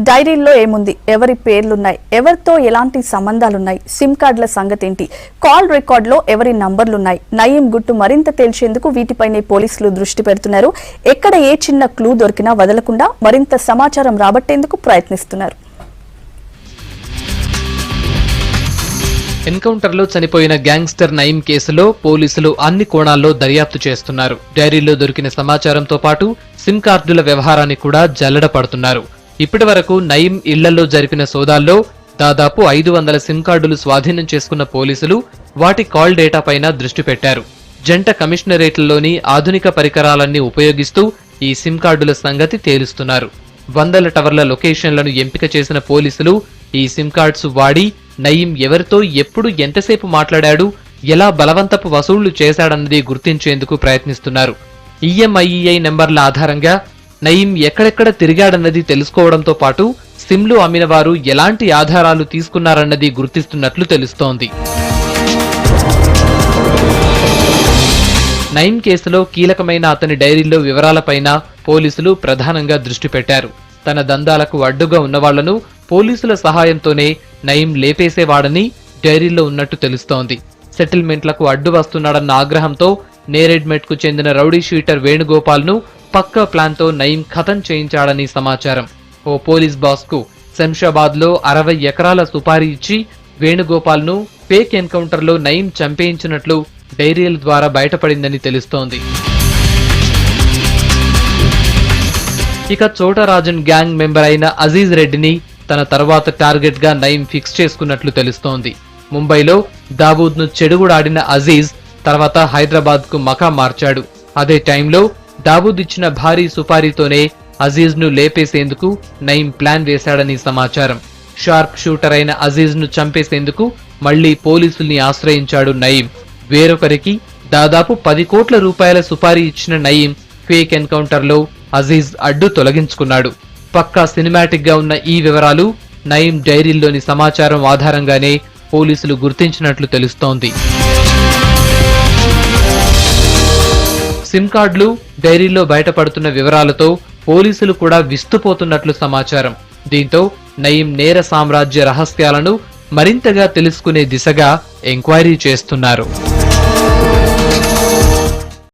డైరీల్లో ఏముంది, ఎవరి పేర్లున్నాయి, ఎవరితో ఎలాంటి సంబంధాలున్నాయి, సిమ్ కార్డుల సంగతేంటి, కాల్ రికార్డులో ఎవరి నంబర్లున్నాయి, నయీం గుట్టు మరింత తేల్చేందుకు వీటిపైనే పోలీసులు దృష్టి పెడుతున్నారు. ఎక్కడ ఏ చిన్న క్లూ దొరికినా వదలకుండా మరింత సమాచారం రాబట్టేందుకు ప్రయత్నిస్తున్నారు. ఎన్కౌంటర్లో చనిపోయిన గ్యాంగ్స్టర్ నయీం కేసులో పోలీసులు అన్ని కోణాల్లో దర్యాప్తు చేస్తున్నారు. డైరీలో దొరికిన సమాచారంతో పాటు సిమ్ కార్డుల వ్యవహారాన్ని కూడా జల్లెడ పడుతున్నారు. ఇప్పటి వరకు నయీం ఇళ్లలో జరిపిన సోదాల్లో దాదాపు 500 సిమ్ కార్డులు స్వాధీనం చేసుకున్న పోలీసులు వాటి కాల్ డేటా పైన దృష్టి పెట్టారు. జంట కమిషనరేట్లలోని ఆధునిక పరికరాలన్నీ ఉపయోగిస్తూ ఈ సిమ్ కార్డుల సంగతి తేలుస్తున్నారు. 100 టవర్ల లొకేషన్లను ఎంపిక చేసిన పోలీసులు ఈ సిమ్ కార్డ్స్ వాడి నయీం ఎవరితో ఎప్పుడు ఎంతసేపు మాట్లాడాడు, ఎలా బలవంతపు వసూళ్లు చేశాడన్నది గుర్తించేందుకు ప్రయత్నిస్తున్నారు. ఈఎంఐఈఐ నెంబర్ల ఆధారంగా నయీం ఎక్కడెక్కడ తిరిగాడన్నది తెలుసుకోవడంతో పాటు సిమ్లు అమ్మిన వారు ఎలాంటి ఆధారాలు తీసుకున్నారన్నది గుర్తిస్తున్నట్లు తెలుస్తోంది. నయీం కేసులో కీలకమైన అతని డైరీలో వివరాలపైన పోలీసులు ప్రధానంగా దృష్టి పెట్టారు. తన దందాలకు అడ్డుగా ఉన్నవాళ్లను పోలీసుల సహాయంతోనే నయీం లేపేసేవాడని డైరీలో ఉన్నట్టు తెలుస్తోంది. సెటిల్మెంట్లకు అడ్డు వస్తున్నాడన్న ఆగ్రహంతో నేరెడ్మెట్ కు చెందిన రౌడీ షీటర్ వేణుగోపాల్ ను పక్కా ప్లాన్ తో నయీం ఖతం చేయించాడని సమాచారం. ఓ పోలీస్ బాస్ కు శంషాబాద్ లో 60 ఎకరాల సుపారీ ఇచ్చి వేణుగోపాల్ ను ఫేక్ ఎన్కౌంటర్ లో నయీం చంపేయించినట్లు డైరీల ద్వారా బయటపడిందని తెలుస్తోంది. ఇక చోటరాజన్ గ్యాంగ్ మెంబర్ అయిన అజీజ్ రెడ్డిని తన తర్వాత టార్గెట్ గా నయీం ఫిక్స్ చేసుకున్నట్లు తెలుస్తోంది. ముంబైలో దావూద్ ను చెడుగుడాడిన అజీజ్ తర్వాత హైదరాబాద్ కు మకా మార్చాడు. అదే టైంలో దావూద్ ఇచ్చిన భారీ సుపారీతోనే అజీజ్ ను లేపేసేందుకు నయీం ప్లాన్ వేశాడని సమాచారం. షార్ప్ షూటర్ అయిన అజీజ్ ను చంపేసేందుకు మళ్లీ పోలీసుల్ని ఆశ్రయించాడు నయీం. వేరొకరికి దాదాపు 10 కోట్ల రూపాయల సుపారీ ఇచ్చిన నయీం ఫేక్ ఎన్కౌంటర్ లో అజీజ్ అడ్డు తొలగించుకున్నాడు. పక్కా సినిమాటిక్ గా ఉన్న ఈ వివరాలు నయీం డైరీల్లోని సమాచారం ఆధారంగానే పోలీసులు గుర్తించినట్లు తెలుస్తోంది. సిమ్ కార్డులు, డైరీలో బయటపడుతున్న వివరాలతో పోలీసులు కూడా విస్తుపోతున్నట్లు సమాచారం. దీంతో నయీం నేర సామ్రాజ్య రహస్యాలను మరింతగా తెలుసుకునే దిశగా ఎంక్వైరీ చేస్తున్నారు.